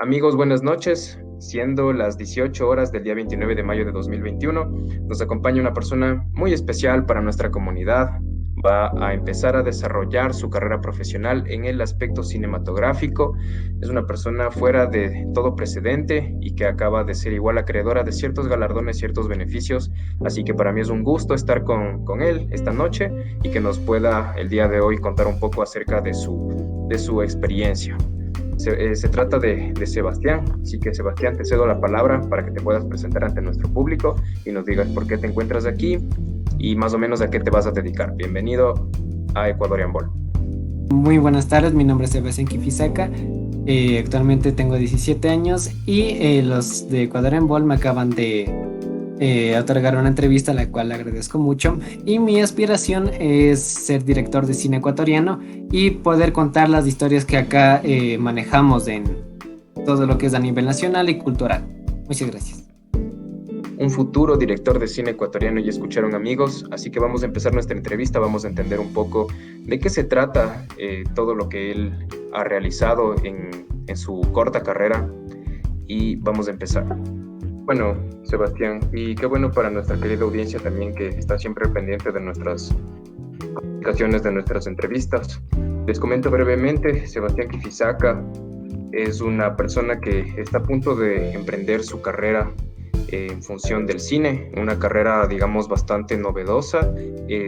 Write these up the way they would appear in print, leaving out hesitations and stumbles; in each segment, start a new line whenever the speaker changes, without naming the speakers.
Amigos, buenas noches. Siendo las 18 horas del día 29 de mayo de 2021, nos acompaña una persona muy especial para nuestra comunidad. Va a empezar a desarrollar su carrera profesional en el aspecto cinematográfico. Es una persona fuera de todo precedente y que acaba de ser igual acreedora de ciertos galardones, ciertos beneficios. Así que para mí es un gusto estar con él esta noche y que nos pueda el día de hoy contar un poco acerca de su experiencia. Se trata de Sebastián, así que Sebastián, te cedo la palabra para que te puedas presentar ante nuestro público y nos digas por qué te encuentras aquí y más o menos a qué te vas a dedicar. Bienvenido a Ecuadorian Ball.
Muy buenas tardes, mi nombre es Sebastián Kifisaca. Actualmente tengo 17 años y los de Ecuadorian Ball me acaban de otorgar una entrevista, a la cual agradezco mucho. Y mi aspiración es ser director de cine ecuatoriano y poder contar las historias que acá manejamos en todo lo que es a nivel nacional y cultural. Muchas gracias.
Un futuro director de cine ecuatoriano, ya escucharon, amigos, así que vamos a empezar nuestra entrevista, vamos a entender un poco de qué se trata todo lo que él ha realizado en su corta carrera y vamos a empezar. Bueno, Sebastián, y qué bueno para nuestra querida audiencia también que está siempre pendiente de nuestras publicaciones, de nuestras entrevistas. Les comento brevemente, Sebastián Kifisaca es una persona que está a punto de emprender su carrera en función del cine, una carrera, digamos, bastante novedosa,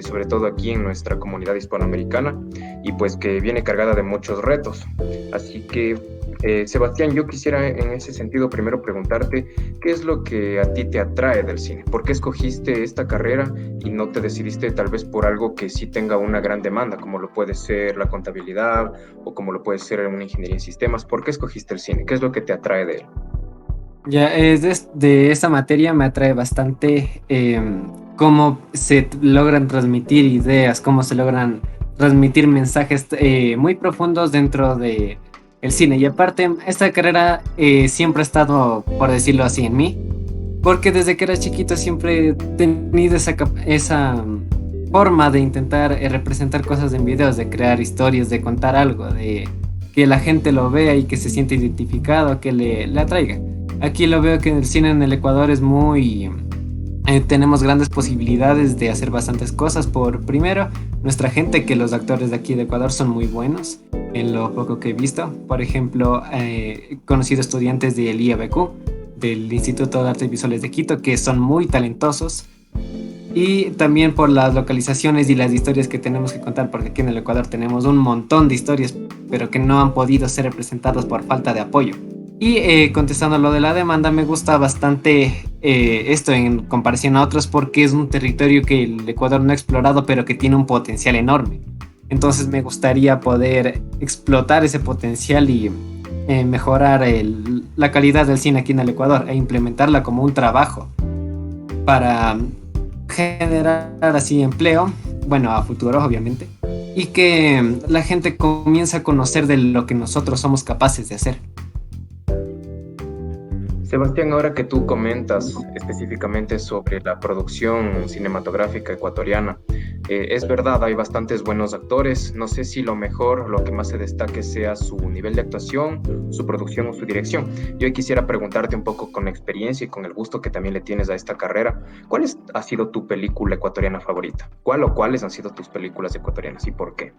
sobre todo aquí en nuestra comunidad hispanoamericana, y pues que viene cargada de muchos retos. Así que, Sebastián, yo quisiera en ese sentido primero preguntarte, ¿qué es lo que a ti te atrae del cine? ¿Por qué escogiste esta carrera y no te decidiste tal vez por algo que sí tenga una gran demanda, como lo puede ser la contabilidad o como lo puede ser una ingeniería en sistemas? ¿Por qué escogiste el cine? ¿Qué es lo que te atrae de él?
Ya, de esta materia me atrae bastante cómo se logran transmitir ideas, cómo se logran transmitir mensajes muy profundos dentro de el cine. Y aparte, esta carrera siempre ha estado, por decirlo así, en mí, porque desde que era chiquito siempre he tenido esa forma de intentar representar cosas en videos, de crear historias, de contar algo, de que la gente lo vea y que se sienta identificado, que le atraiga. Aquí lo veo que el cine en el Ecuador es muy... tenemos grandes posibilidades de hacer bastantes cosas. Por primero, nuestra gente, que los actores de aquí de Ecuador son muy buenos, en lo poco que he visto. Por ejemplo, he conocido estudiantes del IABQ, del Instituto de Artes Visuales de Quito, que son muy talentosos. Y también por las localizaciones y las historias que tenemos que contar, porque aquí en el Ecuador tenemos un montón de historias, pero que no han podido ser representadas por falta de apoyo. Y contestando a lo de la demanda, me gusta bastante esto en comparación a otros, porque es un territorio que el Ecuador no ha explorado, pero que tiene un potencial enorme. Entonces me gustaría poder explotar ese potencial y mejorar la calidad del cine aquí en el Ecuador e implementarla como un trabajo para generar así empleo, bueno, a futuro obviamente, y que la gente comience a conocer de lo que nosotros somos capaces de hacer.
Sebastián, ahora que tú comentas específicamente sobre la producción cinematográfica ecuatoriana, es verdad, hay bastantes buenos actores. No sé si lo mejor, lo que más se destaque sea su nivel de actuación, su producción o su dirección. Yo quisiera preguntarte un poco con experiencia y con el gusto que también le tienes a esta carrera, ha sido tu película ecuatoriana favorita? ¿Cuál o cuáles han sido tus películas ecuatorianas y por qué?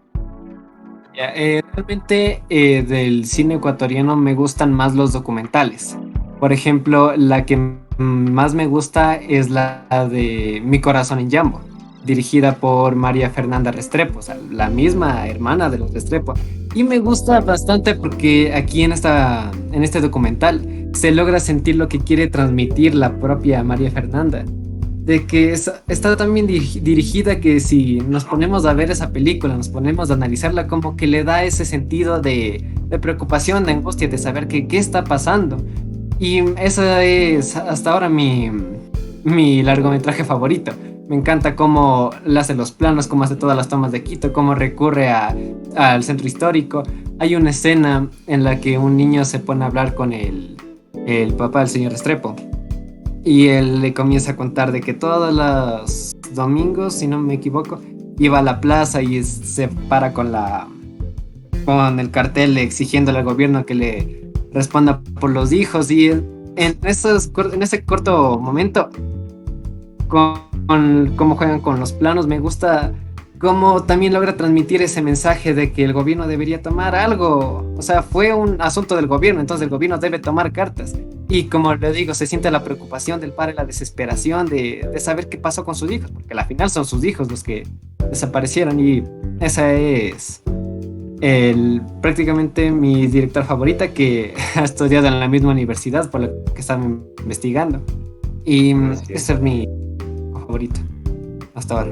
Ya, realmente del cine ecuatoriano me gustan más los documentales. Por ejemplo, la que más me gusta es la de Mi corazón en Jambo, dirigida por María Fernanda Restrepo, o sea, la misma hermana de los Restrepo. Y me gusta bastante porque aquí en este documental se logra sentir lo que quiere transmitir la propia María Fernanda, de que está tan bien dirigida, que si nos ponemos a ver esa película, nos ponemos a analizarla, como que le da ese sentido de preocupación, de angustia, de saber qué está pasando. Y esa es hasta ahora mi largometraje favorito. Me encanta cómo le hace los planos, cómo hace todas las tomas de Quito, cómo recurre al centro histórico. Hay una escena en la que un niño se pone a hablar con el papá del señor Restrepo. Y él le comienza a contar de que todos los domingos, si no me equivoco, iba a la plaza y se para con el cartel exigiéndole al gobierno que le responda por los hijos. Y en ese corto momento, con cómo juegan con los planos, me gusta cómo también logra transmitir ese mensaje de que el gobierno debería tomar algo. O sea, fue un asunto del gobierno, entonces el gobierno debe tomar cartas. Y como le digo, se siente la preocupación del padre, la desesperación de saber qué pasó con sus hijos, porque al final son sus hijos los que desaparecieron. Y esa es prácticamente mi director favorita, que ha estudiado en la misma universidad por lo que estaba investigando. Y ese es mi favorito hasta ahora.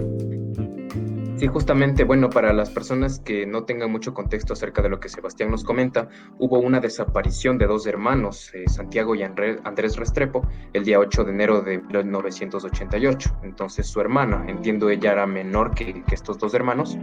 Sí, justamente, bueno, para las personas que no tengan mucho contexto acerca de lo que Sebastián nos comenta, hubo una desaparición de dos hermanos, Santiago y Andrés Restrepo, el día 8 de enero de 1988. Entonces su hermana, entiendo ella era menor que estos dos hermanos,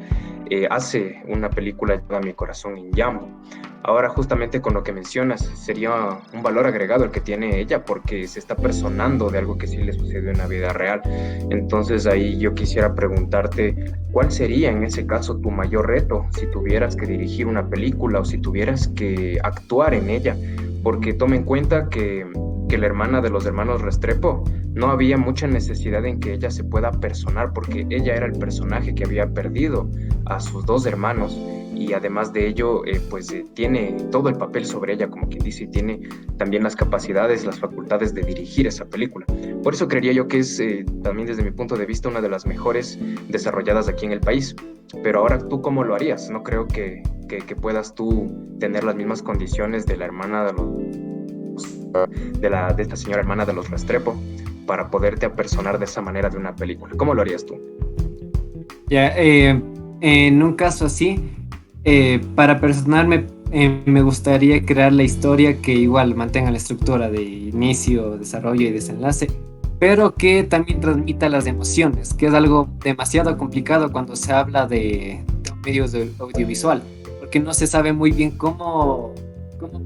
hace una película llamada Mi corazón en llamo. Ahora, justamente con lo que mencionas, sería un valor agregado el que tiene ella porque se está personando de algo que sí le sucedió en la vida real. Entonces ahí yo quisiera preguntarte, ¿cuál sería en ese caso tu mayor reto si tuvieras que dirigir una película o si tuvieras que actuar en ella? Porque toma en cuenta que la hermana de los hermanos Restrepo no había mucha necesidad en que ella se pueda personar porque ella era el personaje que había perdido a sus dos hermanos y además de ello tiene todo el papel sobre ella, como quien dice, y tiene también las capacidades, las facultades de dirigir esa película. Por eso creería yo que es también desde mi punto de vista una de las mejores desarrolladas aquí en el país. Pero ahora, ¿tú cómo lo harías? No creo que puedas tú tener las mismas condiciones de la hermana de esta señora hermana de los Restrepo para poderte apersonar de esa manera de una película. ¿Cómo lo harías tú?
Ya, en un caso así, para personarme, me gustaría crear la historia que igual mantenga la estructura de inicio, desarrollo y desenlace, pero que también transmita las emociones, que es algo demasiado complicado cuando se habla de un medio audiovisual, porque no se sabe muy bien cómo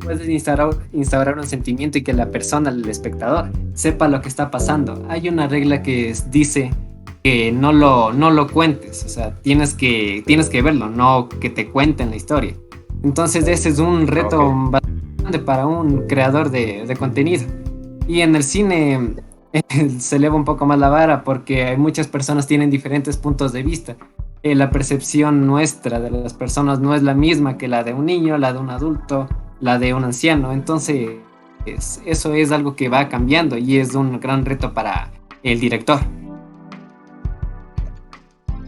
puedes instaurar un sentimiento y que la persona, el espectador, sepa lo que está pasando. Hay una regla que dice que no lo cuentes, o sea, tienes que verlo, no que te cuenten la historia. Entonces ese es un reto bastante para un creador de contenido. Y en el cine se eleva un poco más la vara porque muchas personas tienen diferentes puntos de vista. La percepción nuestra de las personas no es la misma que la de un niño, la de un adulto, la de un anciano. Entonces eso es algo que va cambiando y es un gran reto para el director.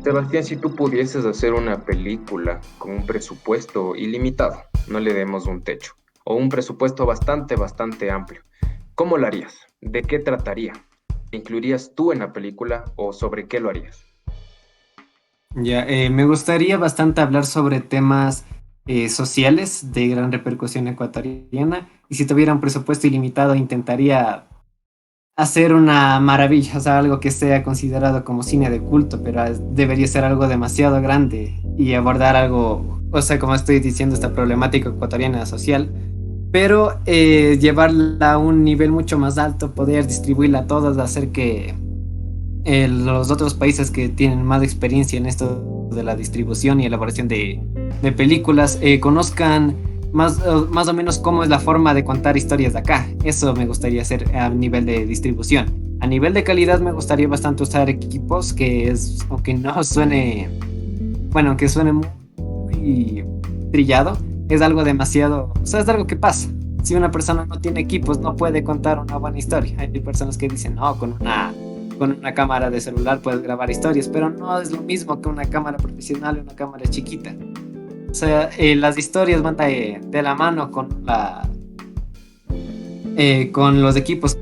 Sebastián, si tú pudieses hacer una película con un presupuesto ilimitado, no le demos un techo, o un presupuesto bastante amplio, ¿cómo lo harías? ¿De qué trataría? ¿Te incluirías tú en la película o sobre qué lo harías?
Ya, me gustaría bastante hablar sobre temas sociales de gran repercusión ecuatoriana, y si tuviera un presupuesto ilimitado intentaría hacer una maravilla, o sea, algo que sea considerado como cine de culto, pero debería ser algo demasiado grande y abordar algo, o sea, como estoy diciendo, esta problemática ecuatoriana social, pero llevarla a un nivel mucho más alto, poder distribuirla a todos, hacer que los otros países que tienen más experiencia en esto de la distribución y elaboración de películas conozcan más o menos cómo es la forma de contar historias de acá. Eso me gustaría hacer a nivel de distribución. A nivel de calidad me gustaría bastante usar equipos que es, aunque no suene, bueno, aunque suene muy trillado, es algo demasiado, o sea, es algo que pasa. Si una persona no tiene equipos no puede contar una buena historia. Hay personas que dicen, no, con una cámara de celular puedes grabar historias, pero no es lo mismo que una cámara profesional y una cámara chiquita. O sea, las historias van de la mano con los equipos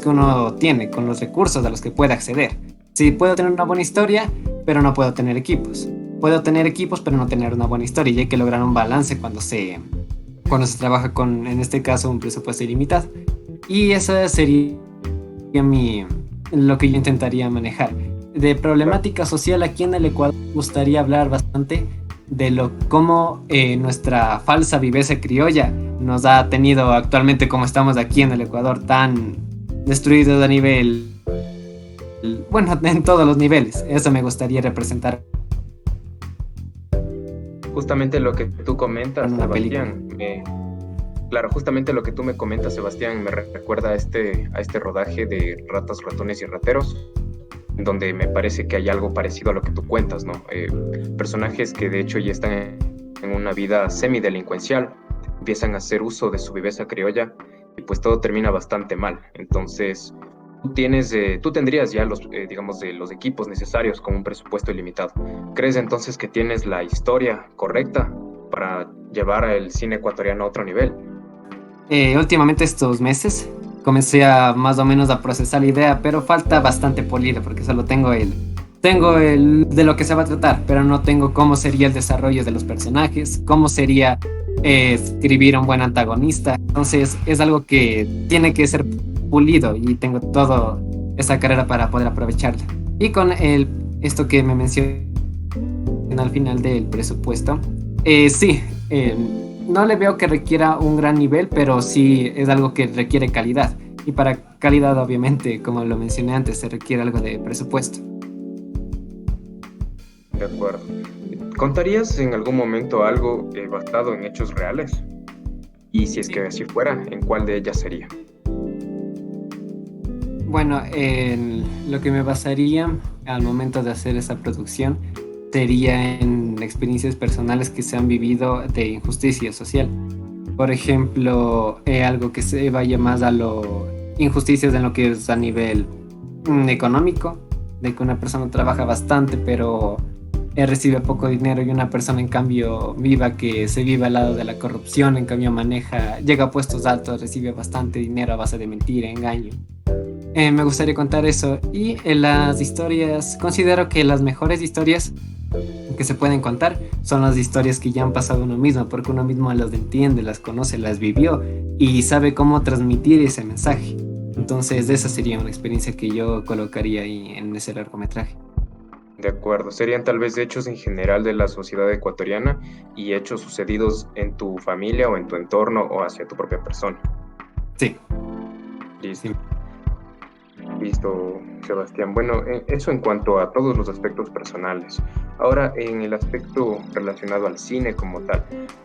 que uno tiene, con los recursos a los que puede acceder. Sí, puedo tener una buena historia, pero no puedo tener equipos. Puedo tener equipos, pero no tener una buena historia. Y hay que lograr un balance cuando se trabaja con, en este caso, un presupuesto ilimitado. Y esa sería lo que yo intentaría manejar. De problemática social aquí en el Ecuador me gustaría hablar bastante de cómo nuestra falsa viveza criolla nos ha tenido actualmente, como estamos aquí en el Ecuador, tan destruidos a nivel, bueno, en todos los niveles. Eso me gustaría representar.
Justamente lo que tú comentas, Sebastián, Claro, justamente lo que tú me comentas, Sebastián, me recuerda a este rodaje de Ratas, Ratones y Rateros, donde me parece que hay algo parecido a lo que tú cuentas, ¿no? Personajes que de hecho ya están en una vida semidelincuencial, empiezan a hacer uso de su viveza criolla y pues todo termina bastante mal. Entonces, tú tendrías ya digamos, de los equipos necesarios con un presupuesto ilimitado. ¿Crees entonces que tienes la historia correcta para llevar al cine ecuatoriano a otro nivel?
Últimamente estos meses comencé a más o menos a procesar la idea, pero falta bastante pulido porque solo tengo el de lo que se va a tratar, pero no tengo cómo sería el desarrollo de los personajes, cómo sería escribir un buen antagonista. Entonces es algo que tiene que ser pulido y tengo toda esa carrera para poder aprovecharla. Y con esto que me mencioné al final del presupuesto, sí, no le veo que requiera un gran nivel, pero sí es algo que requiere calidad. Y para calidad, obviamente, como lo mencioné antes, se requiere algo de presupuesto.
De acuerdo. ¿Contarías en algún momento algo basado en hechos reales? Y si es que
Sí.
así fuera, ¿en cuál de ellas sería?
Bueno, en lo que me basaría al momento de hacer esa producción sería en experiencias personales que se han vivido de injusticia social. Por ejemplo, algo que se vaya más a lo injusticias en lo que es a nivel económico, de que una persona trabaja bastante pero recibe poco dinero y una persona en cambio que se vive al lado de la corrupción, en cambio llega a puestos altos, recibe bastante dinero a base de mentira, engaño. Me gustaría contar eso y en las historias, considero que las mejores historias que se pueden contar son las historias que ya han pasado uno mismo, porque uno mismo las entiende, las conoce, las vivió y sabe cómo transmitir ese mensaje. Entonces esa sería una experiencia que yo colocaría ahí en ese largometraje.
De acuerdo. Serían tal vez hechos en general de la sociedad ecuatoriana y hechos sucedidos en tu familia o en tu entorno o hacia tu propia persona.
Sí,
Listo.
sí.
Listo, Sebastián. Bueno, eso en cuanto a todos los aspectos personales. Ahora, en el aspecto relacionado al cine como tal,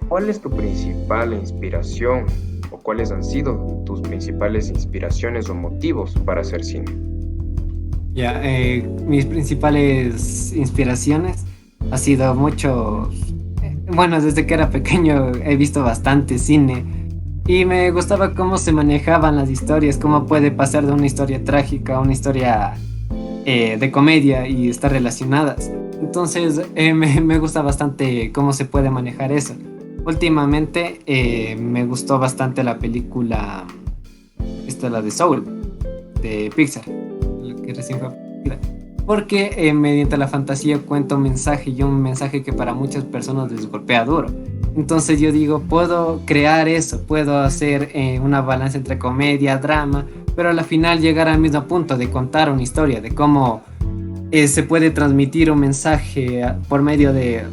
¿cuál es tu principal inspiración o cuáles han sido tus principales inspiraciones o motivos para hacer cine?
Ya, mis principales inspiraciones ha sido mucho, bueno, desde que era pequeño he visto bastante cine y me gustaba cómo se manejaban las historias, cómo puede pasar de una historia trágica a una historia de comedia y estar relacionadas. Entonces me gusta bastante cómo se puede manejar eso. Últimamente me gustó bastante la película, esta la de Soul, de Pixar, la que recién fue producida. Porque mediante la fantasía cuenta un mensaje y un mensaje que para muchas personas les golpea duro. Entonces yo digo, puedo crear eso, puedo hacer una balanza entre comedia, drama, pero al final llegar al mismo punto de contar una historia, de cómo se puede transmitir un mensaje por medio de,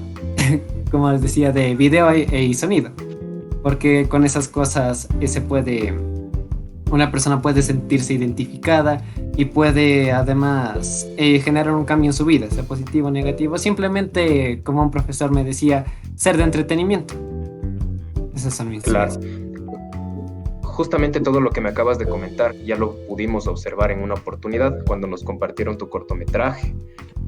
como les decía, de video y sonido. Porque con esas cosas una persona puede sentirse identificada y puede además generar un cambio en su vida, sea positivo o negativo, simplemente como un profesor me decía, ser de entretenimiento. Esas son mis
Claro.
ideas.
Justamente todo lo que me acabas de comentar ya lo pudimos observar en una oportunidad cuando nos compartieron tu cortometraje.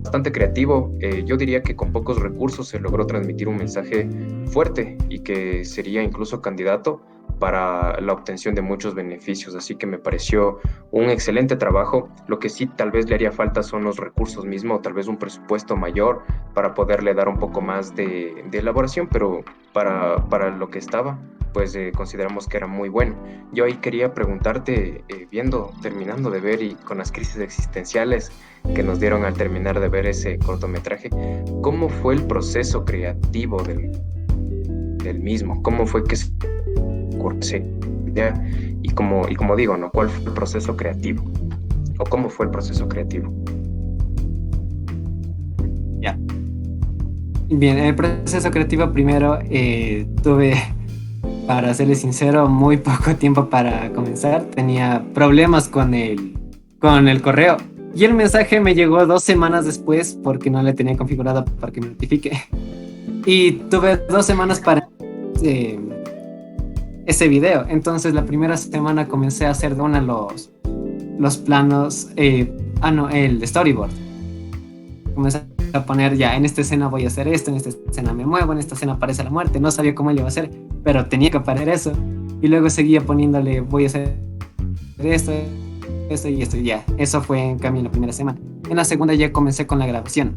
Bastante creativo, yo diría que con pocos recursos se logró transmitir un mensaje fuerte y que sería incluso candidato para la obtención de muchos beneficios, así que me pareció un excelente trabajo. Lo que sí tal vez le haría falta son los recursos mismos, tal vez un presupuesto mayor para poderle dar un poco más de elaboración, pero para lo que estaba, pues consideramos que era muy bueno. Yo ahí quería preguntarte, terminando de ver y con las crisis existenciales que nos dieron al terminar de ver ese cortometraje, ¿cómo fue el proceso creativo del mismo? ¿Cómo fue que se ocurrió esa idea? Y como digo, ¿no? ¿Cuál fue el proceso creativo? ¿O cómo fue el proceso creativo?
Ya. Bien, el proceso creativo primero tuve, para serles sincero, muy poco tiempo para comenzar. Tenía problemas con el correo. Y el mensaje me llegó 2 semanas después porque no le tenía configurado para que me notifique. Y tuve 2 semanas para eh, ese video. Entonces la primera semana comencé a hacer de una los planos, el storyboard. Comencé a poner ya, en esta escena voy a hacer esto, en esta escena me muevo, en esta escena aparece la muerte. No sabía cómo lo iba a hacer, pero tenía que aparecer eso. Y luego seguía poniéndole, voy a hacer esto, esto y esto. Y ya, eso fue en cambio en la primera semana. En la segunda ya comencé con la grabación.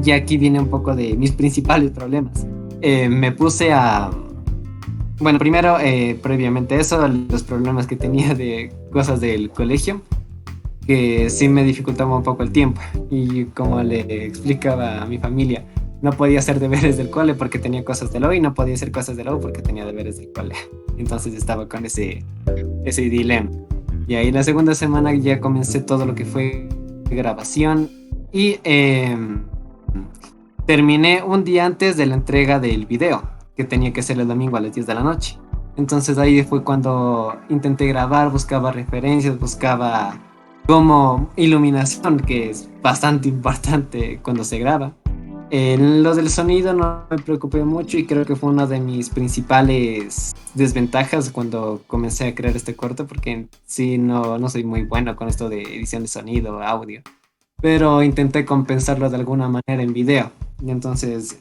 Y aquí viene un poco de mis principales problemas. Me puse a... Bueno, primero, previamente eso, los problemas que tenía de cosas del colegio, que sí me dificultaba un poco el tiempo. Y como le explicaba a mi familia, no podía hacer deberes del cole porque tenía cosas de la U y no podía hacer cosas de la U porque tenía deberes del cole. Entonces estaba con ese dilema. Y ahí la segunda semana ya comencé todo lo que fue grabación y terminé un día antes de la entrega del video, que tenía que ser el domingo a las 10 de la noche. Entonces ahí fue cuando intenté grabar, buscaba referencias, buscaba como iluminación, que es bastante importante cuando se graba. Lo del sonido no me preocupé mucho y creo que fue una de mis principales desventajas cuando comencé a crear este corto, porque sí no soy muy bueno con esto de edición de sonido, audio, pero intenté compensarlo de alguna manera en video. Y entonces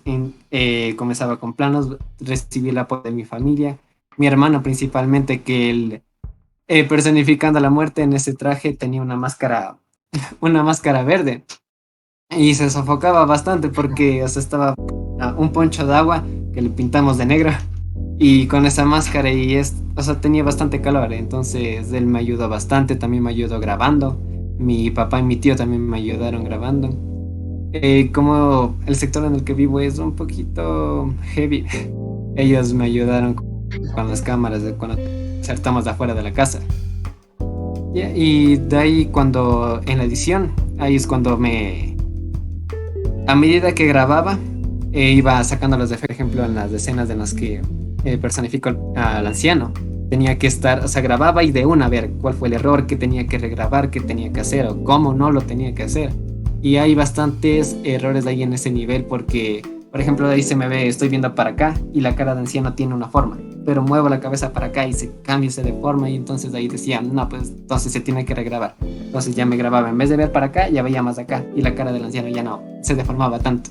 comenzaba con planos, recibí el apoyo de mi familia, mi hermano principalmente, que él, personificando la muerte en ese traje, tenía una máscara verde y se sofocaba bastante porque, o sea, estaba un poncho de agua que le pintamos de negro y con esa máscara o sea, tenía bastante calor. Entonces él me ayudó bastante, también me ayudó grabando. Mi papá y mi tío también me ayudaron grabando. Como el sector en el que vivo es un poquito heavy, ellos me ayudaron con las cámaras de cuando saltamos de afuera de la casa. Y de ahí cuando en la edición, ahí es cuando a medida que grababa, iba sacándolos de ejemplo en las escenas en las que personifico al anciano. Tenía que estar, o sea, grababa y de una ver cuál fue el error, qué tenía que regrabar, qué tenía que hacer o cómo no lo tenía que hacer. Y hay bastantes errores ahí en ese nivel porque, por ejemplo, ahí se me ve, estoy viendo para acá y la cara de anciano tiene una forma, pero muevo la cabeza para acá y se cambia de forma y entonces ahí decía, no, pues entonces se tiene que regrabar. Entonces ya me grababa, en vez de ver para acá, ya veía más acá y la cara del anciano ya no se deformaba tanto.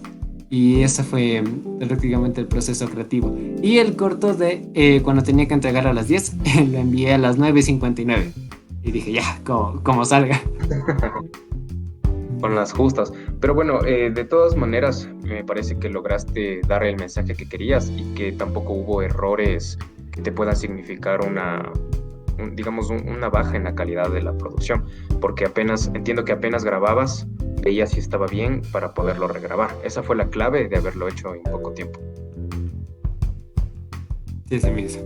Y ese fue prácticamente el proceso creativo. Y el corto de cuando tenía que entregar a las 10, lo envié a las 9:59. Y dije, ya, como salga.
Con las justas. Pero bueno, de todas maneras, me parece que lograste dar el mensaje que querías y que tampoco hubo errores que te puedan significar digamos, una baja en la calidad de la producción, porque entiendo que apenas grababas, veías si estaba bien para poderlo regrabar. Esa fue la clave de haberlo hecho en poco tiempo.
Sí, se me hizo.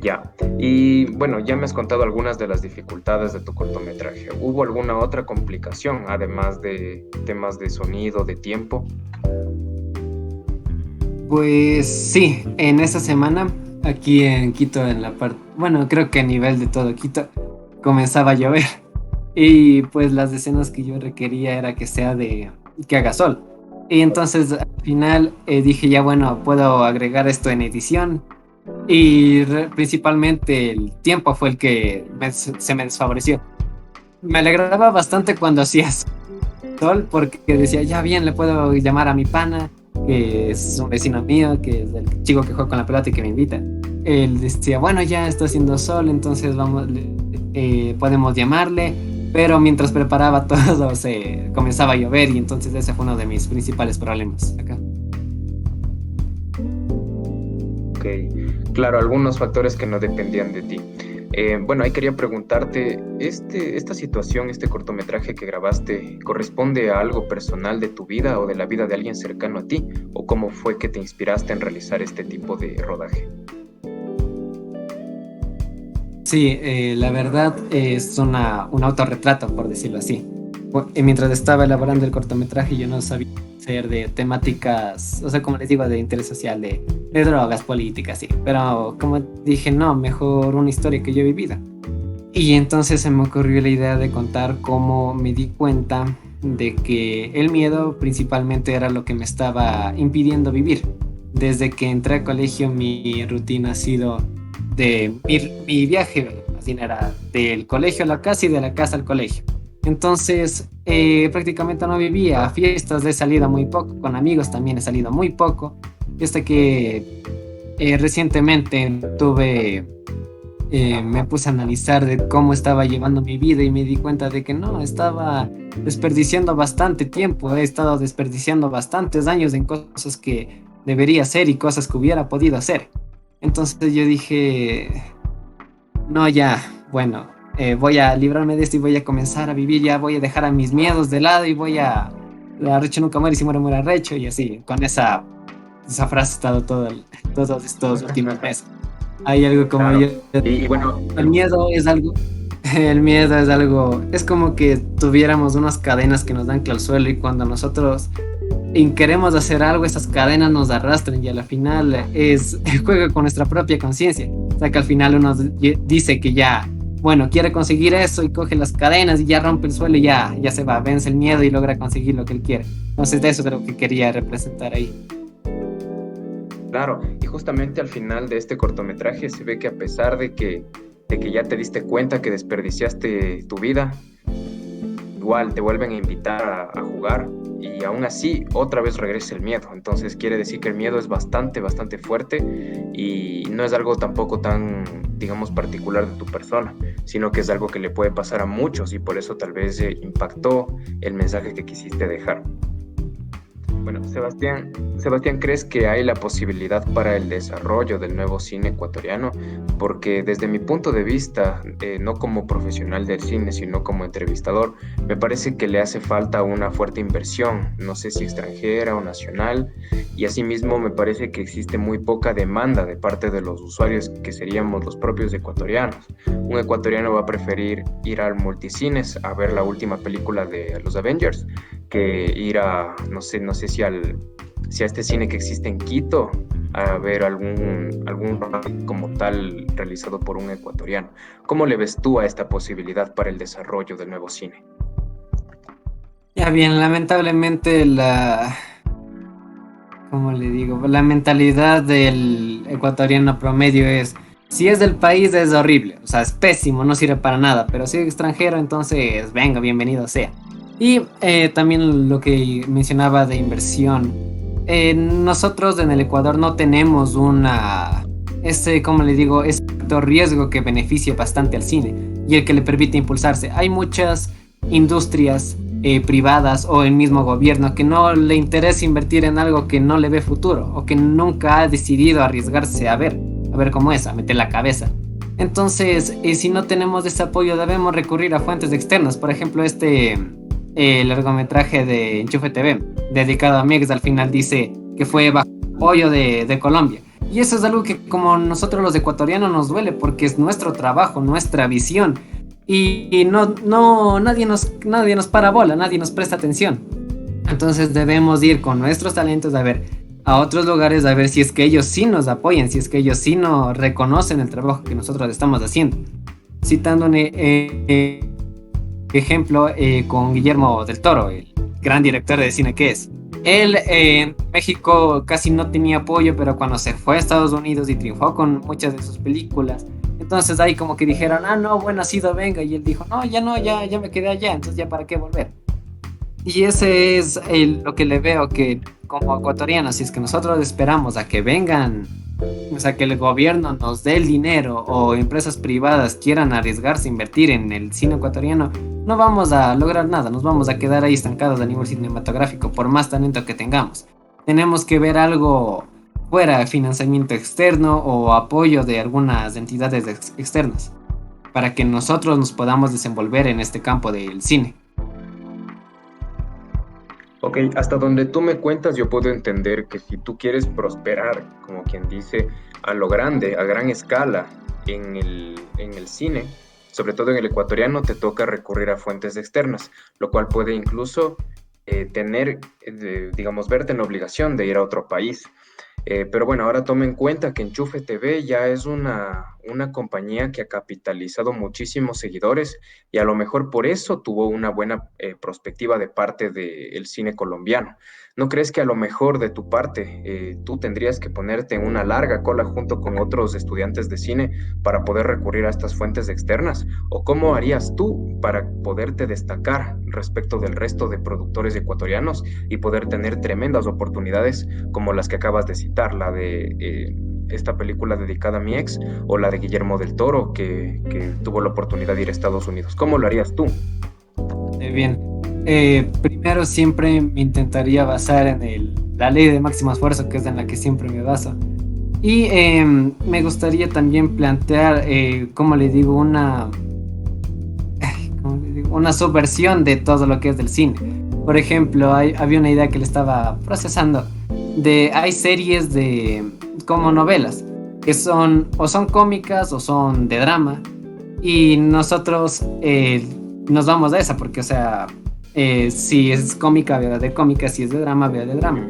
Ya, y bueno, ya me has contado algunas de las dificultades de tu cortometraje. ¿Hubo alguna otra complicación, además de temas de sonido, de tiempo?
Pues sí, en esa semana, aquí en Quito, en la parte, bueno, creo que a nivel de todo Quito, comenzaba a llover. Y pues las escenas que yo requería era que haga sol. Y entonces al final dije, ya bueno, puedo agregar esto en edición. Y principalmente el tiempo fue el que se me desfavoreció. Me alegraba bastante cuando hacía sol porque decía, ya bien, le puedo llamar a mi pana, que es un vecino mío, que es el chico que juega con la pelota y que me invita. Él decía, bueno, ya está haciendo sol, entonces podemos llamarle. Pero mientras preparaba todo, se comenzaba a llover y entonces ese fue uno de mis principales problemas acá.
Ok, claro, algunos factores que no dependían de ti. Bueno, ahí quería preguntarte, esta situación, este cortometraje que grabaste, ¿corresponde a algo personal de tu vida o de la vida de alguien cercano a ti? ¿O cómo fue que te inspiraste en realizar este tipo de rodaje?
Sí, la verdad es un autorretrato, por decirlo así. Mientras estaba elaborando el cortometraje yo no sabía hacer de temáticas, o sea, como les digo, de interés social, de drogas, políticas, sí. Pero como dije, no, mejor una historia que yo he vivido. Y entonces se me ocurrió la idea de contar cómo me di cuenta de que el miedo principalmente era lo que me estaba impidiendo vivir. desde que entré al colegio mi rutina ha sido mi viaje, más bien era del colegio a la casa y de la casa al colegio. Entonces, prácticamente no vivía. A fiestas he salido muy poco, con amigos también he salido muy poco. Y hasta que recientemente me puse a analizar de cómo estaba llevando mi vida y me di cuenta de que no, estaba desperdiciando bastante tiempo, he estado desperdiciando bastantes años en cosas que debería hacer y cosas que hubiera podido hacer. Entonces yo dije, no, ya, bueno, voy a librarme de esto y voy a comenzar a vivir, ya voy a dejar a mis miedos de lado y voy a arrecho nunca muere y si muere muere arrecho y así, con esa frase he estado todos estos últimos meses. Hay algo como
Claro.
yo,
Y bueno,
el miedo es algo, el miedo es algo, es como que tuviéramos unas cadenas que nos dan al suelo y cuando nosotros queremos hacer algo, esas cadenas nos arrastran y a la final juega con nuestra propia conciencia. O sea que al final uno dice que ya, bueno, quiere conseguir eso y coge las cadenas y ya rompe el suelo y ya se va, vence el miedo y logra conseguir lo que él quiere. Entonces de eso es lo que quería representar ahí.
claro, y justamente al final de este cortometraje se ve que a pesar de que ya te diste cuenta que desperdiciaste tu vida, igual te vuelven a invitar a jugar y aún así otra vez regresa el miedo. Entonces quiere decir que el miedo es bastante, bastante fuerte y no es algo tampoco tan, digamos, particular de tu persona, sino que es algo que le puede pasar a muchos y por eso tal vez impactó el mensaje que quisiste dejar. Bueno, Sebastián, ¿crees que hay la posibilidad para el desarrollo del nuevo cine ecuatoriano? Porque desde mi punto de vista, no como profesional del cine, sino como entrevistador, me parece que le hace falta una fuerte inversión, no sé si extranjera o nacional, y asimismo me parece que existe muy poca demanda de parte de los usuarios que seríamos los propios ecuatorianos. Un ecuatoriano va a preferir ir al multicines a ver la última película de los Avengers que ir a, no sé si a este cine que existe en Quito, a ver algún como tal realizado por un ecuatoriano. ¿Cómo le ves tú a esta posibilidad para el desarrollo del nuevo cine?
Ya bien, lamentablemente ¿cómo le digo? La mentalidad del ecuatoriano promedio es, si es del país es horrible, o sea, es pésimo, no sirve para nada, pero si es extranjero, entonces venga, bienvenido sea. Y también lo que mencionaba de inversión, nosotros en el Ecuador no tenemos ¿cómo le digo? Ese riesgo que beneficia bastante al cine y el que le permite impulsarse. Hay muchas industrias privadas o el mismo gobierno que no le interesa invertir en algo que no le ve futuro o que nunca ha decidido arriesgarse a ver cómo es, a meter la cabeza. Entonces, si no tenemos ese apoyo, debemos recurrir a fuentes externas. Por ejemplo, largometraje de Enchufe TV, dedicado a Miex, al final dice que fue bajo apoyo de Colombia. Y eso es algo que como nosotros los ecuatorianos nos duele porque es nuestro trabajo, nuestra visión y nadie nos para bola, nadie nos presta atención. Entonces debemos ir con nuestros talentos a ver a otros lugares a ver si es que ellos sí nos apoyan, si es que ellos sí nos reconocen el trabajo que nosotros estamos haciendo. Citando un ejemplo con Guillermo del Toro, el gran director de cine que es. Él en México casi no tenía apoyo, pero cuando se fue a Estados Unidos y triunfó con muchas de sus películas, entonces ahí como que dijeron, ah, no, bueno, ha sido, venga. Y él dijo, no, ya me quedé allá, entonces ya para qué volver. Y ese es lo que le veo que como ecuatorianos, si es que nosotros esperamos a que vengan, o sea, que el gobierno nos dé el dinero o empresas privadas quieran arriesgarse a invertir en el cine ecuatoriano, no vamos a lograr nada, nos vamos a quedar ahí estancados a nivel cinematográfico por más talento que tengamos. Tenemos que ver algo fuera, financiamiento externo o apoyo de algunas entidades externas para que nosotros nos podamos desenvolver en este campo del cine.
Ok, hasta donde tú me cuentas, yo puedo entender que si tú quieres prosperar, como quien dice, a lo grande, a gran escala en el cine, sobre todo en el ecuatoriano, te toca recurrir a fuentes externas, lo cual puede incluso digamos, verte en la obligación de ir a otro país. Pero bueno, ahora toma en cuenta que Enchufe TV ya es una compañía que ha capitalizado muchísimos seguidores y a lo mejor por eso tuvo una buena perspectiva de parte del cine colombiano. ¿No crees que a lo mejor de tu parte tú tendrías que ponerte en una larga cola junto con otros estudiantes de cine para poder recurrir a estas fuentes externas? ¿O cómo harías tú para poderte destacar respecto del resto de productores ecuatorianos y poder tener tremendas oportunidades como las que acabas de citar, la de esta película dedicada a mi ex o la de Guillermo del Toro que tuvo la oportunidad de ir a Estados Unidos? ¿Cómo lo harías tú?
Bien, primero siempre me intentaría basar en la ley de máximo esfuerzo, que es en la que siempre me baso. Y me gustaría también plantear, como le digo, una subversión de todo lo que es del cine. Por ejemplo, había una idea que le estaba procesando. Hay series como novelas, que son cómicas o son de drama. Y nosotros nos vamos a esa, porque, o sea, si es cómica, veo de cómica, si es de drama, veo de drama.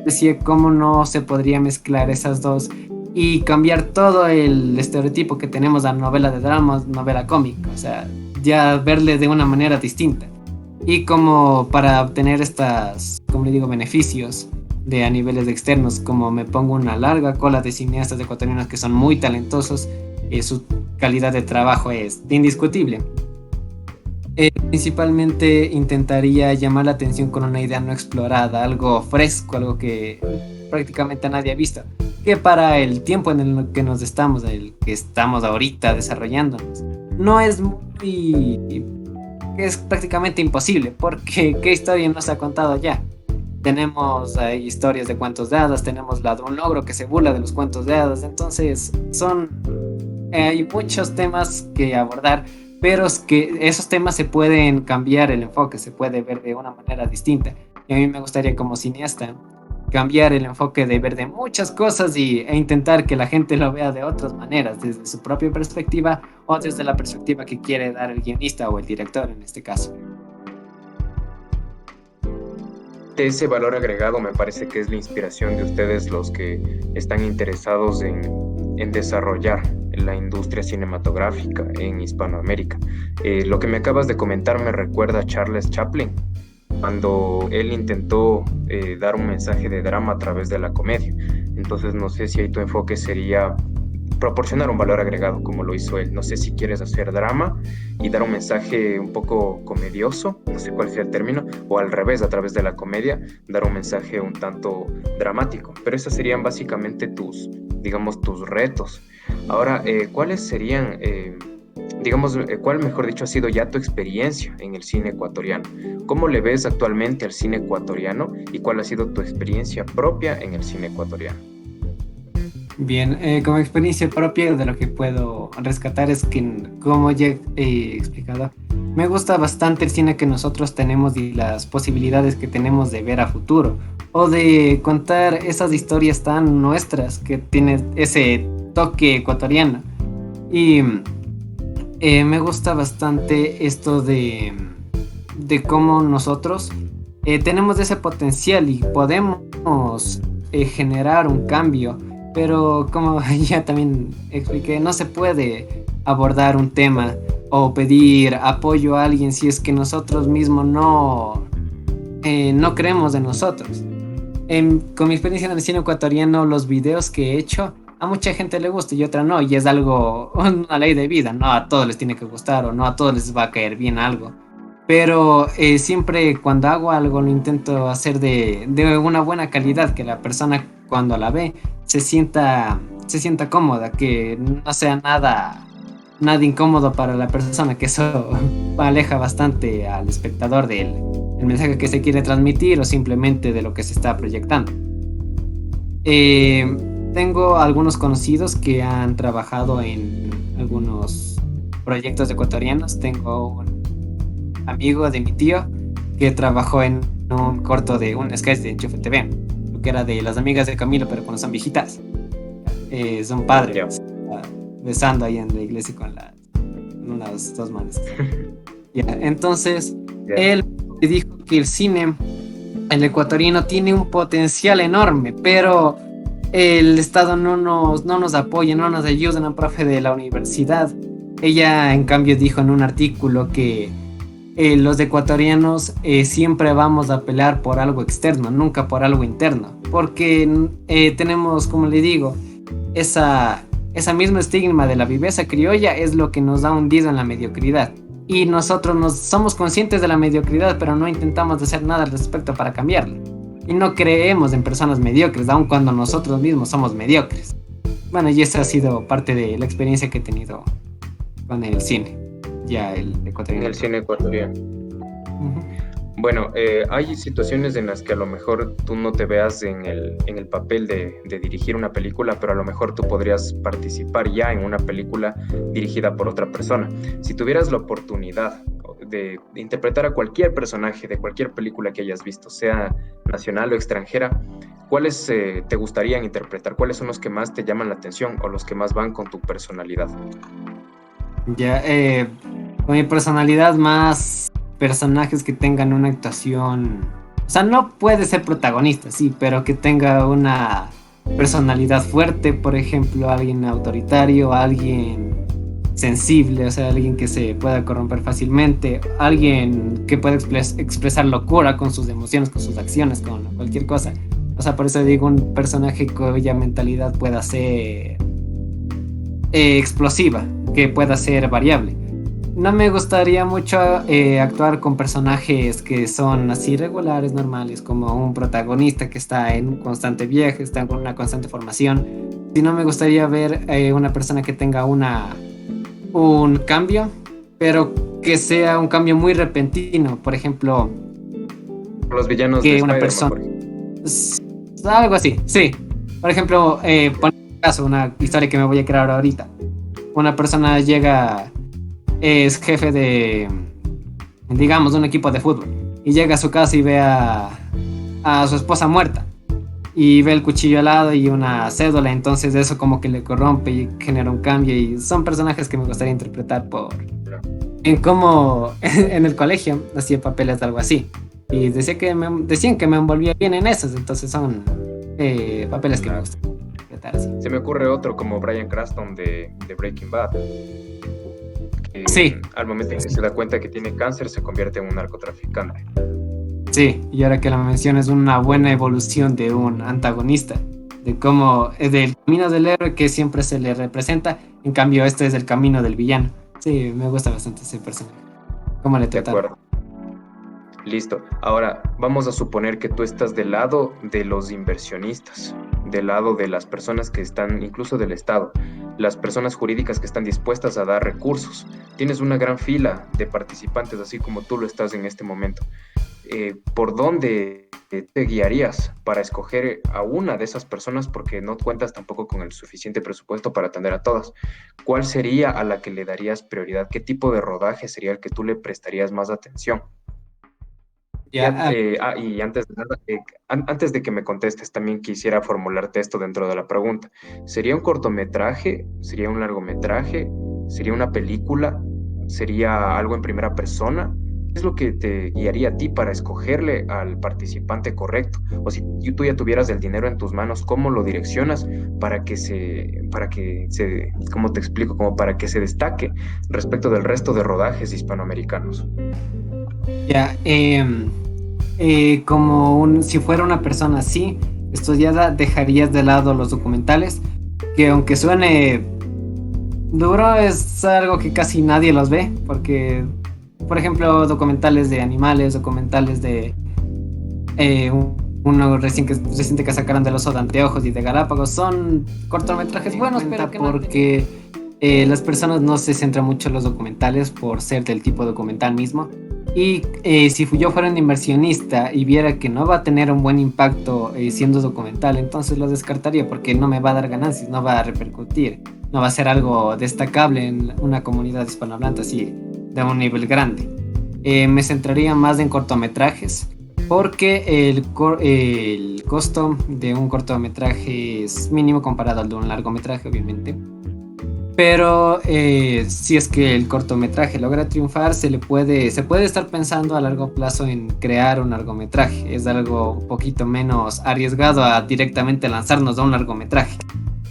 Decía cómo no se podría mezclar esas dos y cambiar todo el estereotipo que tenemos a novela de drama, novela cómica, o sea, ya verle de una manera distinta. Y como para obtener como le digo, beneficios a niveles externos, como me pongo una larga cola de cineastas ecuatorianos que son muy talentosos, su calidad de trabajo es indiscutible. Principalmente intentaría llamar la atención con una idea no explorada, algo fresco, algo que prácticamente nadie ha visto, que para el tiempo en el que nos estamos, el que estamos ahorita desarrollándonos, no es es prácticamente imposible, porque ¿qué historia nos ha contado ya? Tenemos historias de cuentos de hadas, tenemos la de un logro que se burla de los cuentos de hadas, entonces hay muchos temas que abordar, pero es que esos temas se pueden cambiar el enfoque, se puede ver de una manera distinta. Y a mí me gustaría como cineasta cambiar el enfoque de ver de muchas cosas e intentar que la gente lo vea de otras maneras, desde su propia perspectiva o desde la perspectiva que quiere dar el guionista o el director en este caso.
Ese valor agregado me parece que es la inspiración de ustedes los que están interesados en desarrollar la industria cinematográfica en Hispanoamérica. Lo que me acabas de comentar me recuerda a Charles Chaplin, cuando él intentó dar un mensaje de drama a través de la comedia. Entonces no sé si ahí tu enfoque sería proporcionar un valor agregado como lo hizo él. No sé si quieres hacer drama y dar un mensaje un poco comedioso, no sé cuál sea el término, o al revés, a través de la comedia, dar un mensaje un tanto dramático. Pero esos serían básicamente digamos, tus retos. Ahora, ¿cuáles serían, cuál, mejor dicho, ha sido ya tu experiencia en el cine ecuatoriano? ¿Cómo le ves actualmente al cine ecuatoriano y cuál ha sido tu experiencia propia en el cine ecuatoriano?
Bien, como experiencia propia de lo que puedo rescatar es que, como ya he explicado, me gusta bastante el cine que nosotros tenemos y las posibilidades que tenemos de ver a futuro o de contar esas historias tan nuestras que tienen ese toque ecuatoriano. Y me gusta bastante esto de cómo nosotros tenemos ese potencial y podemos generar un cambio. Pero como ya también expliqué, no se puede abordar un tema o pedir apoyo a alguien si es que nosotros mismos no creemos en nosotros. Con mi experiencia en el cine ecuatoriano, los videos que he hecho, a mucha gente le gusta y otra no, y es algo, una ley de vida, no a todos les tiene que gustar o no a todos les va a caer bien algo. Pero siempre cuando hago algo lo intento hacer de una buena calidad, que la persona cuando la ve se sienta cómoda, que no sea nada incómodo para la persona, que eso aleja bastante al espectador del el mensaje que se quiere transmitir o simplemente de lo que se está proyectando. Tengo algunos conocidos que han trabajado en algunos proyectos ecuatorianos. Tengo un amigo de mi tío que trabajó en un corto de un sketch de Enchufe TV, lo que era de las amigas de Camilo, pero cuando son viejitas. Son padres besando ahí en la iglesia con unas dos manos. Entonces, él dijo que el cine, el ecuatoriano, tiene un potencial enorme, pero el Estado no nos apoya, no nos ayuda, una profe de la universidad. Ella, en cambio, dijo en un artículo que los ecuatorianos siempre vamos a pelear por algo externo, nunca por algo interno, porque tenemos, como le digo, esa misma estigma de la viveza criolla es lo que nos ha hundido en la mediocridad. Y nosotros somos conscientes de la mediocridad, pero no intentamos hacer nada al respecto para cambiarla. Y no creemos en personas mediocres, aun cuando nosotros mismos somos mediocres. Bueno, y esa ha sido parte de la experiencia que he tenido con el cine, ya el ecuatoriano.
En el cine ecuatoriano.
Uh-huh.
Bueno, hay situaciones en las que a lo mejor tú no te veas en el papel de dirigir una película, pero a lo mejor tú podrías participar ya en una película dirigida por otra persona. Si tuvieras la oportunidad de interpretar a cualquier personaje de cualquier película que hayas visto, sea nacional o extranjera, ¿cuáles te gustarían interpretar? ¿Cuáles son los que más te llaman la atención o los que más van con tu personalidad?
Ya, con mi personalidad, más personajes que tengan una actuación, o sea, no puede ser protagonista, sí, pero que tenga una personalidad fuerte, por ejemplo, alguien autoritario, alguien sensible, o sea, alguien que se pueda corromper fácilmente, alguien que pueda expresar locura con sus emociones, con sus acciones, con cualquier cosa. O sea, por eso digo un personaje cuya mentalidad pueda ser explosiva, que pueda ser variable. No me gustaría mucho actuar con personajes que son así regulares, normales, como un protagonista que está en un constante viaje, está con una constante formación. Si no, me gustaría ver una persona que tenga un cambio, pero que sea un cambio muy repentino. Por ejemplo,
Los villanos
que
de
una persona... Algo así, sí. Por ejemplo, por caso, una historia que me voy a crear ahorita. Una persona llega... es jefe de, digamos, un equipo de fútbol, y llega a su casa y ve a su esposa muerta, y ve el cuchillo al lado y una cédula, entonces eso como que le corrompe y genera un cambio, y son personajes que me gustaría interpretar en cómo en el colegio hacía papeles de algo así, y decían que me envolvía bien en esos, entonces son papeles que me gustan interpretar así.
Se me ocurre otro como Bryan Cranston de Breaking Bad.
Sí.
Al momento en que se da cuenta que tiene cáncer, se convierte en un narcotraficante.
Sí, y ahora que lo mencionas, es una buena evolución de un antagonista, de cómo es del camino del héroe que siempre se le representa, en cambio este es el camino del villano. Sí, me gusta bastante ese personaje. ¿Cómo le trataron?
De acuerdo. Listo. Ahora, vamos a suponer que tú estás del lado de los inversionistas, del lado de las personas que están, incluso del Estado, las personas jurídicas que están dispuestas a dar recursos. Tienes una gran fila de participantes, así como tú lo estás en este momento. ¿Por dónde te guiarías para escoger a una de esas personas? Porque no cuentas tampoco con el suficiente presupuesto para atender a todas. ¿Cuál sería a la que le darías prioridad? ¿Qué tipo de rodaje sería el que tú le prestarías más atención?
Ya,
Y antes de nada, antes de que me contestes, también quisiera formularte esto dentro de la pregunta. ¿Sería un cortometraje? ¿Sería un largometraje? ¿Sería una película? ¿Sería algo en primera persona? ¿Qué es lo que te guiaría a ti para escogerle al participante correcto? O si tú ya tuvieras el dinero en tus manos, ¿cómo lo direccionas ¿cómo te explico? Como para que se destaque respecto del resto de rodajes hispanoamericanos.
ya, si fuera una persona así, estudiada, dejarías de lado los documentales, que aunque suene duro, es algo que casi nadie los ve, porque, por ejemplo, documentales de animales, documentales de uno reciente que sacaron del oso de Anteojos y de Galápagos, son cortometrajes buenos, pero que porque las personas no se centran mucho en los documentales por ser del tipo documental mismo. Y si yo fuera un inversionista y viera que no va a tener un buen impacto siendo documental, entonces lo descartaría porque no me va a dar ganancias, no va a repercutir, no va a ser algo destacable en una comunidad hispanohablante así de un nivel grande. Me centraría más en cortometrajes porque el costo de un cortometraje es mínimo comparado al de un largometraje, obviamente. Pero si es que el cortometraje logra triunfar, se puede estar pensando a largo plazo en crear un largometraje. Es algo un poquito menos arriesgado a directamente lanzarnos a un largometraje.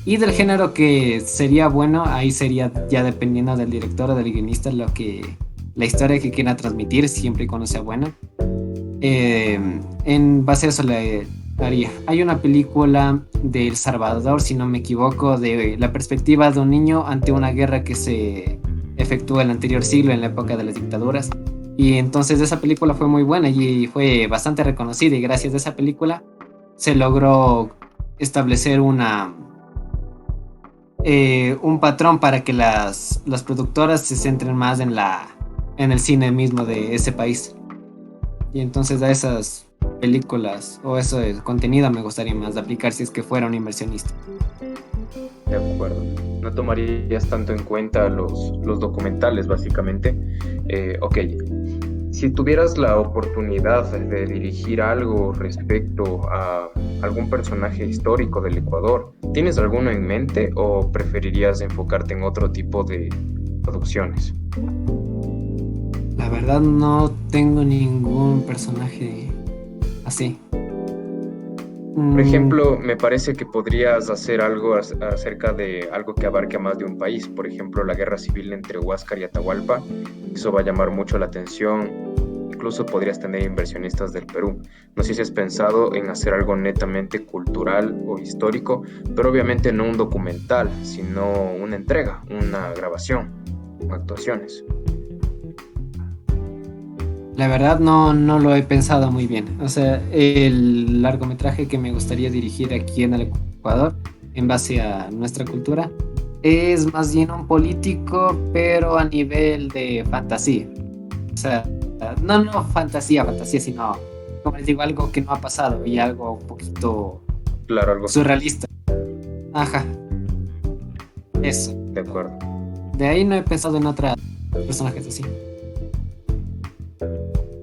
Y del género que sería bueno, ahí sería ya dependiendo del director o del guionista la historia que quiera transmitir, siempre y cuando sea buena. En base a eso le haría. Hay una película de El Salvador, si no me equivoco, de la perspectiva de un niño ante una guerra que se efectuó en el anterior siglo, en la época de las dictaduras. Y entonces esa película fue muy buena y fue bastante reconocida, y gracias a esa película se logró establecer un patrón para que las productoras se centren más en el cine mismo de ese país. Y entonces a esas películas o ese contenido me gustaría más aplicar si es que fuera un inversionista.
De acuerdo. No tomarías tanto en cuenta los documentales, básicamente. Ok, si tuvieras la oportunidad de dirigir algo respecto a algún personaje histórico del Ecuador, ¿tienes alguno en mente o preferirías enfocarte en otro tipo de producciones?
La verdad no tengo ningún personaje así.
Por
Mm,
ejemplo, me parece que podrías hacer algo acerca de algo que abarque a más de un país. Por ejemplo, la guerra civil entre Huáscar y Atahualpa. Eso va a llamar mucho la atención. Incluso podrías tener inversionistas del Perú. No sé si has pensado en hacer algo netamente cultural o histórico, pero obviamente no un documental, sino una entrega, una grabación, con actuaciones.
la verdad no lo he pensado muy bien. O sea, el largometraje que me gustaría dirigir aquí en el Ecuador, en base a nuestra cultura, es más bien un político, pero a nivel de fantasía. O sea, no fantasía, sino, como les digo, algo que no ha pasado y algo un poquito
Claro, algo
surrealista. Ajá, eso.
de acuerdo.
De ahí no he pensado en otros personajes así.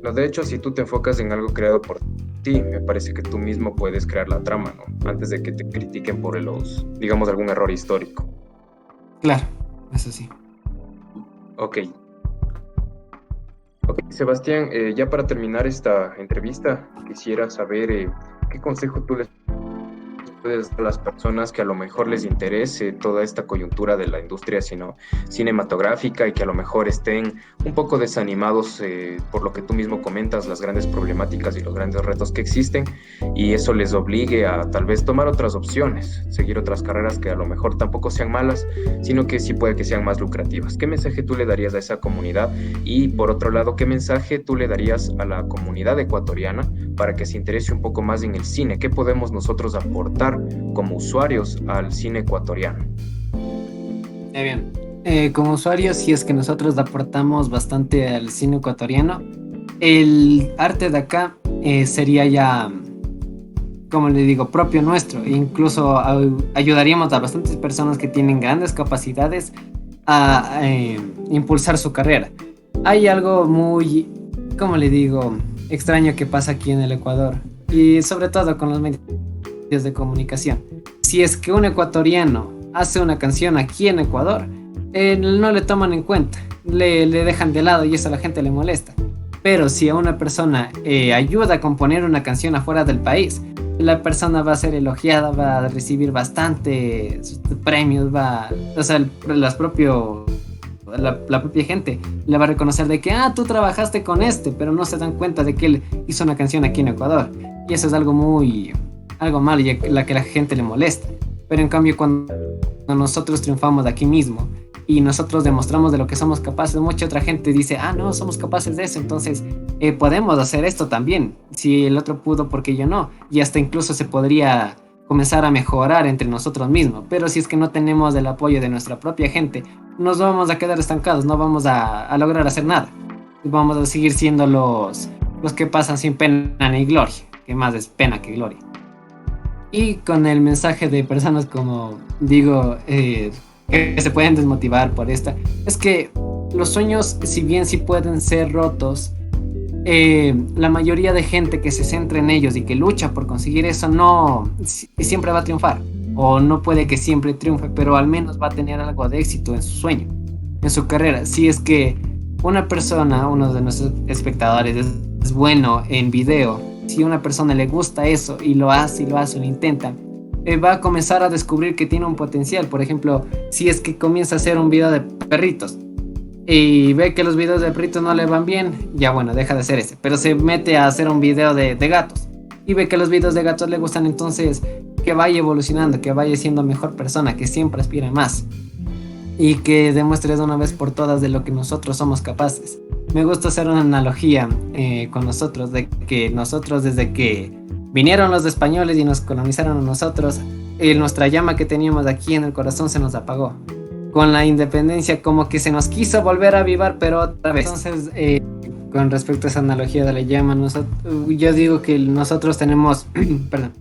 No, de hecho, si tú te enfocas en algo creado por ti, me parece que tú mismo puedes crear la trama, ¿no? Antes de que te critiquen por digamos, algún error histórico.
Claro, eso sí.
Ok. Ok, Sebastián, ya para terminar esta entrevista, quisiera saber qué consejo tú les puedes dar a las personas que a lo mejor les interese toda esta coyuntura de la industria cinematográfica y que a lo mejor estén un poco desanimados por lo que tú mismo comentas, las grandes problemáticas y los grandes retos que existen, y eso les obligue a tal vez tomar otras opciones, seguir otras carreras que a lo mejor tampoco sean malas, sino que sí puede que sean más lucrativas. ¿Qué mensaje tú le darías a esa comunidad? Y por otro lado, ¿qué mensaje tú le darías a la comunidad ecuatoriana para que se interese un poco más en el cine? ¿Qué podemos nosotros aportar como usuarios al cine ecuatoriano?
Bien. Como usuarios, si es que nosotros aportamos bastante al cine ecuatoriano, el arte de acá sería ya, como le digo, propio nuestro. E incluso ayudaríamos a bastantes personas que tienen grandes capacidades a impulsar su carrera. Hay algo muy, como le digo, extraño que pasa aquí en el Ecuador, y sobre todo con los medios de comunicación. Si es que un ecuatoriano hace una canción aquí en Ecuador, no le toman en cuenta, le dejan de lado y eso a la gente le molesta. Pero si a una persona ayuda a componer una canción afuera del país, la persona va a ser elogiada, va a recibir bastantes premios, o sea, la propia gente le va a reconocer de que, tú trabajaste con este, pero no se dan cuenta de que él hizo una canción aquí en Ecuador. Y eso es algo malo y a la que la gente le molesta. Pero en cambio, cuando nosotros triunfamos de aquí mismo y nosotros demostramos de lo que somos capaces, mucha otra gente dice, no, somos capaces de eso, entonces podemos hacer esto también. Si el otro pudo, ¿por qué yo no? Y hasta incluso se podría comenzar a mejorar entre nosotros mismos. Pero si es que no tenemos el apoyo de nuestra propia gente, nos vamos a quedar estancados, no vamos a lograr hacer nada. Vamos a seguir siendo los que pasan sin pena ni gloria, que más es pena que gloria. Y con el mensaje de personas como digo, que se pueden desmotivar por esta, es que los sueños, si bien sí pueden ser rotos, la mayoría de gente que se centra en ellos y que lucha por conseguir eso, no siempre va a triunfar. o no puede que siempre triunfe, pero al menos va a tener algo de éxito en su sueño, en su carrera. Si es que una persona, uno de nuestros espectadores es bueno en video, si a una persona le gusta eso y lo hace y lo hace, lo intenta, va a comenzar a descubrir que tiene un potencial. Por ejemplo, si es que comienza a hacer un video de perritos y ve que los videos de perritos no le van bien, ya bueno, deja de hacer ese, pero se mete a hacer un video de gatos y ve que los videos de gatos le gustan, entonces que vaya evolucionando, que vaya siendo mejor persona, que siempre aspire más y que demuestre de una vez por todas de lo que nosotros somos capaces. Me gusta hacer una analogía con nosotros, de que nosotros desde que vinieron los españoles y nos colonizaron a nosotros, nuestra llama que teníamos aquí en el corazón se nos apagó. Con la independencia como que se nos quiso volver a avivar, pero otra vez. Entonces, con respecto a esa analogía de la llama, yo digo que nosotros tenemos perdón,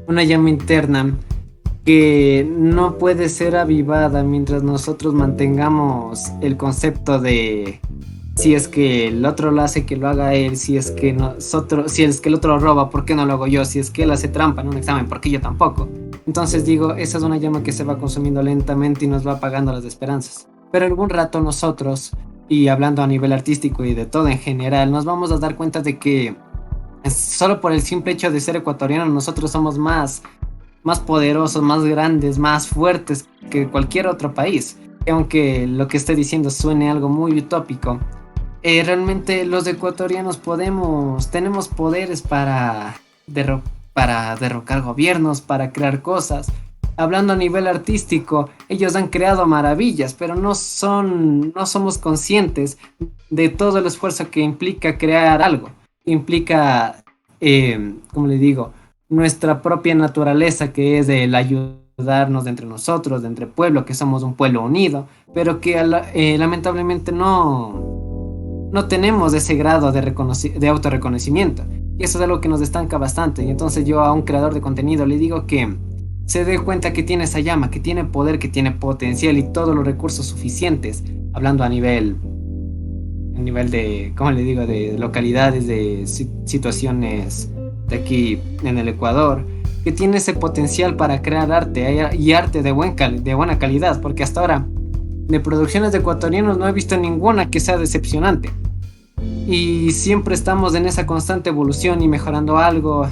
una llama interna que no puede ser avivada mientras nosotros mantengamos el concepto de si es que el otro lo hace, que lo haga él, si es que el otro lo roba, ¿por qué no lo hago yo? Si es que él hace trampa en un examen, ¿por qué yo tampoco? Entonces digo, esa es una llama que se va consumiendo lentamente y nos va apagando las esperanzas. Pero algún rato nosotros, y hablando a nivel artístico y de todo en general, nos vamos a dar cuenta de que solo por el simple hecho de ser ecuatorianos nosotros somos más poderosos, más grandes, más fuertes que cualquier otro país. Y aunque lo que estoy diciendo suene algo muy utópico, realmente los ecuatorianos tenemos poderes para derrocar gobiernos, para crear cosas. Hablando a nivel artístico, ellos han creado maravillas, pero no somos conscientes de todo el esfuerzo que implica crear algo. Implica, como le digo, nuestra propia naturaleza, que es el ayudarnos de entre nosotros, de entre pueblo, que somos un pueblo unido, pero que lamentablemente no tenemos ese grado de autorreconocimiento. Y eso es algo que nos estanca bastante. Y entonces yo a un creador de contenido le digo que se dé cuenta que tiene esa llama, que tiene poder, que tiene potencial y todos los recursos suficientes, hablando a nivel de, ¿cómo le digo?, de localidades, de situaciones de aquí en el Ecuador, que tiene ese potencial para crear arte y arte de buena calidad, porque hasta ahora de producciones de ecuatorianos no he visto ninguna que sea decepcionante. Y siempre estamos en esa constante evolución y mejorando algo.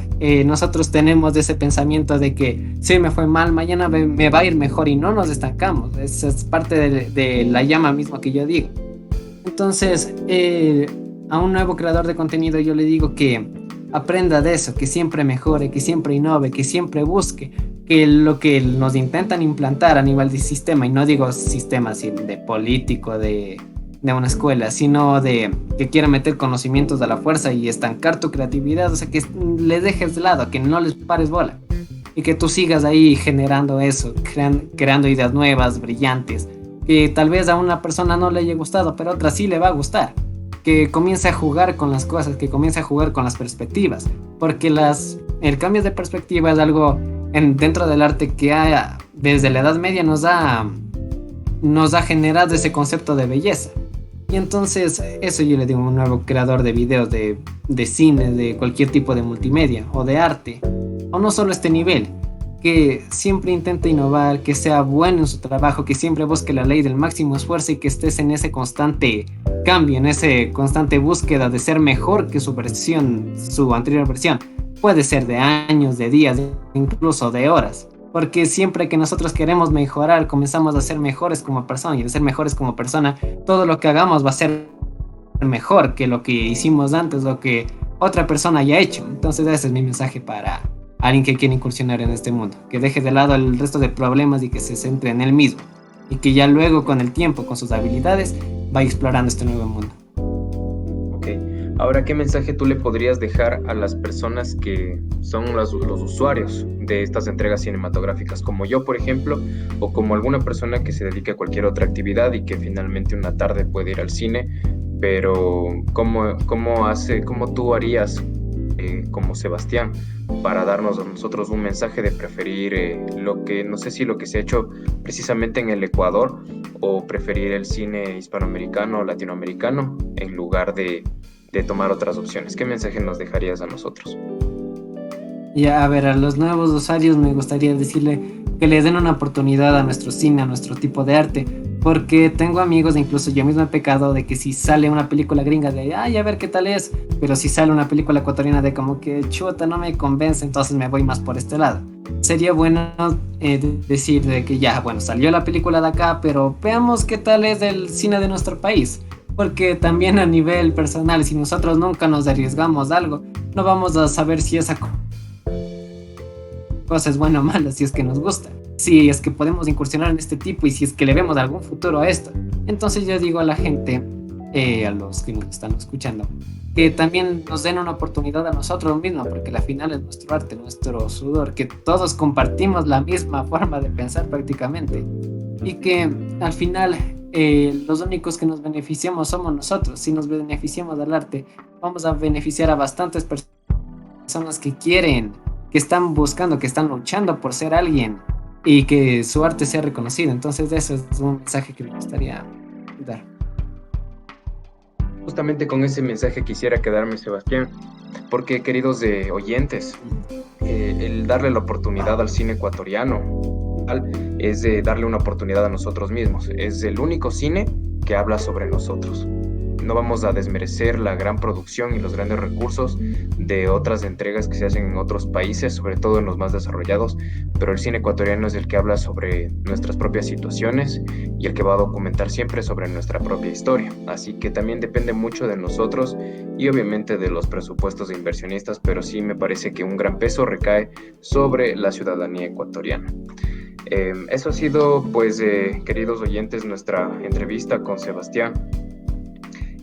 Nosotros tenemos ese pensamiento de que si me fue mal, mañana me va a ir mejor y no nos estancamos. Esa es parte de la llama misma que yo digo. Entonces, a un nuevo creador de contenido yo le digo que aprenda de eso, que siempre mejore, que siempre innove, que siempre busque, que lo que nos intentan implantar a nivel de sistema, y no digo sistema así de político, de una escuela, sino de que quiera meter conocimientos a la fuerza y estancar tu creatividad, o sea, que le dejes de lado, que no les pares bola y que tú sigas ahí generando eso, creando ideas nuevas, brillantes, que tal vez a una persona no le haya gustado, pero a otra sí le va a gustar. Que comience a jugar con las cosas, que comience a jugar con las perspectivas, porque el cambio de perspectiva es algo dentro del arte que desde la Edad Media nos ha generado ese concepto de belleza. Y entonces eso yo le digo a un nuevo creador de videos, de cine, de cualquier tipo de multimedia o de arte, o no solo este nivel, que siempre intente innovar, que sea bueno en su trabajo, que siempre busque la ley del máximo esfuerzo y que estés en ese constante cambio, en ese constante búsqueda de ser mejor que su anterior versión. Puede ser de años, de días, incluso de horas. Porque siempre que nosotros queremos mejorar, comenzamos a ser mejores como persona. Y de ser mejores como persona, todo lo que hagamos va a ser mejor que lo que hicimos antes, lo que otra persona haya hecho. Entonces ese es mi mensaje para alguien que quiere incursionar en este mundo. Que deje de lado el resto de problemas y que se centre en él mismo. Y que ya luego, con el tiempo, con sus habilidades, vaya explorando este nuevo mundo.
Ahora, ¿qué mensaje tú le podrías dejar a las personas que son los usuarios de estas entregas cinematográficas, como yo, por ejemplo, o como alguna persona que se dedique a cualquier otra actividad y que finalmente una tarde puede ir al cine, pero ¿cómo tú harías como Sebastián para darnos a nosotros un mensaje de preferir no sé si lo que se ha hecho precisamente en el Ecuador, o preferir el cine hispanoamericano o latinoamericano en lugar de tomar otras opciones? ¿Qué mensaje nos dejarías a nosotros?
Ya, a ver, a los nuevos usuarios me gustaría decirle que les den una oportunidad a nuestro cine, a nuestro tipo de arte, porque tengo amigos, incluso yo mismo he pecado de que si sale una película gringa de, ay, a ver qué tal es, pero si sale una película ecuatoriana de como que chuta, no me convence, entonces me voy más por este lado. Sería bueno decir de que ya, bueno, salió la película de acá, pero veamos qué tal es del cine de nuestro país. Porque también a nivel personal, si nosotros nunca nos arriesgamos a algo, no vamos a saber si esa cosa es buena o mala, si es que nos gusta, si es que podemos incursionar en este tipo y si es que le vemos algún futuro a esto. Entonces yo digo a la gente, a los que nos están escuchando, que también nos den una oportunidad a nosotros mismos, porque al final es nuestro arte, nuestro sudor, que todos compartimos la misma forma de pensar prácticamente y que al final los únicos que nos beneficiamos somos nosotros. Si nos beneficiamos del arte, vamos a beneficiar a bastantes personas que quieren, que están buscando, que están luchando por ser alguien y que su arte sea reconocido. Entonces eso es un mensaje que me gustaría dar.
Justamente con ese mensaje quisiera quedarme, Sebastián, porque queridos oyentes, el darle la oportunidad al cine ecuatoriano es de darle una oportunidad a nosotros mismos. Es el único cine que habla sobre nosotros. No vamos a desmerecer la gran producción y los grandes recursos de otras entregas que se hacen en otros países, sobre todo en los más desarrollados, pero el cine ecuatoriano es el que habla sobre nuestras propias situaciones y el que va a documentar siempre sobre nuestra propia historia. Así que también depende mucho de nosotros y obviamente de los presupuestos de inversionistas, pero sí me parece que un gran peso recae sobre la ciudadanía ecuatoriana. Eso ha sido, pues, queridos oyentes, nuestra entrevista con Sebastián,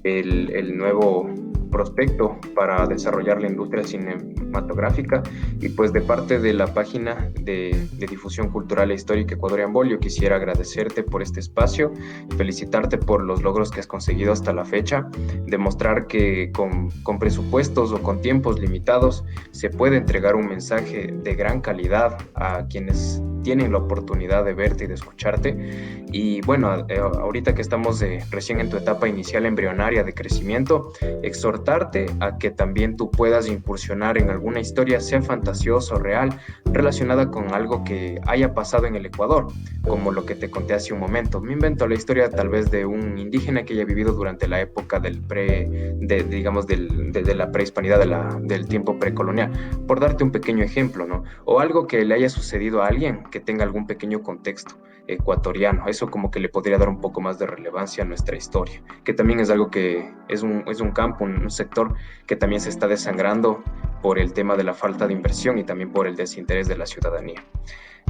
el nuevo prospecto para desarrollar la industria cinematográfica. Y pues de parte de la página de difusión cultural e histórica Ecuadorian Ball, yo quisiera agradecerte por este espacio, felicitarte por los logros que has conseguido hasta la fecha, demostrar que con presupuestos o con tiempos limitados se puede entregar un mensaje de gran calidad a quienes tienen la oportunidad de verte y de escucharte. Y bueno, ahorita que estamos recién en tu etapa inicial embrionaria de crecimiento, exhortarte a que también tú puedas incursionar en alguna historia, sea fantasiosa o real, relacionada con algo que haya pasado en el Ecuador, como lo que te conté hace un momento. Me invento la historia tal vez de un indígena que haya vivido durante la época de la prehispanidad, del tiempo precolonial, por darte un pequeño ejemplo, ¿no? O algo que le haya sucedido a alguien que tenga algún pequeño contexto ecuatoriano. Eso como que le podría dar un poco más de relevancia a nuestra historia, que también es algo que es un campo, un sector que también se está desangrando por el tema de la falta de inversión y también por el desinterés de la ciudadanía.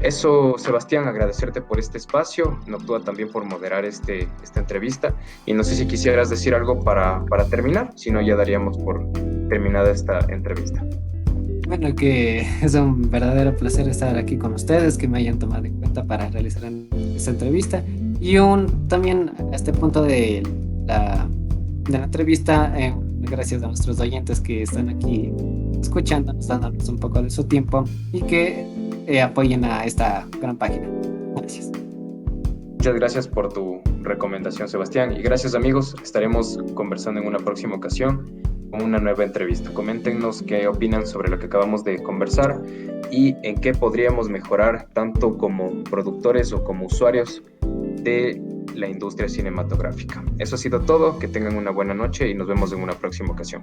Eso, Sebastián, agradecerte por este espacio, Noctua también por moderar esta entrevista, y no sé si quisieras decir algo para terminar, si no ya daríamos por terminada esta entrevista.
Bueno, que es un verdadero placer estar aquí con ustedes, que me hayan tomado en cuenta para realizar esta entrevista. Y también a este punto de la entrevista, gracias a nuestros oyentes que están aquí escuchándonos, dándonos un poco de su tiempo y que apoyen a esta gran página. Gracias.
Muchas gracias por tu recomendación, Sebastián, y gracias, amigos. Estaremos conversando en una próxima ocasión con una nueva entrevista. Coméntenos qué opinan sobre lo que acabamos de conversar y en qué podríamos mejorar tanto como productores o como usuarios de la industria cinematográfica. Eso ha sido todo, que tengan una buena noche y nos vemos en una próxima ocasión.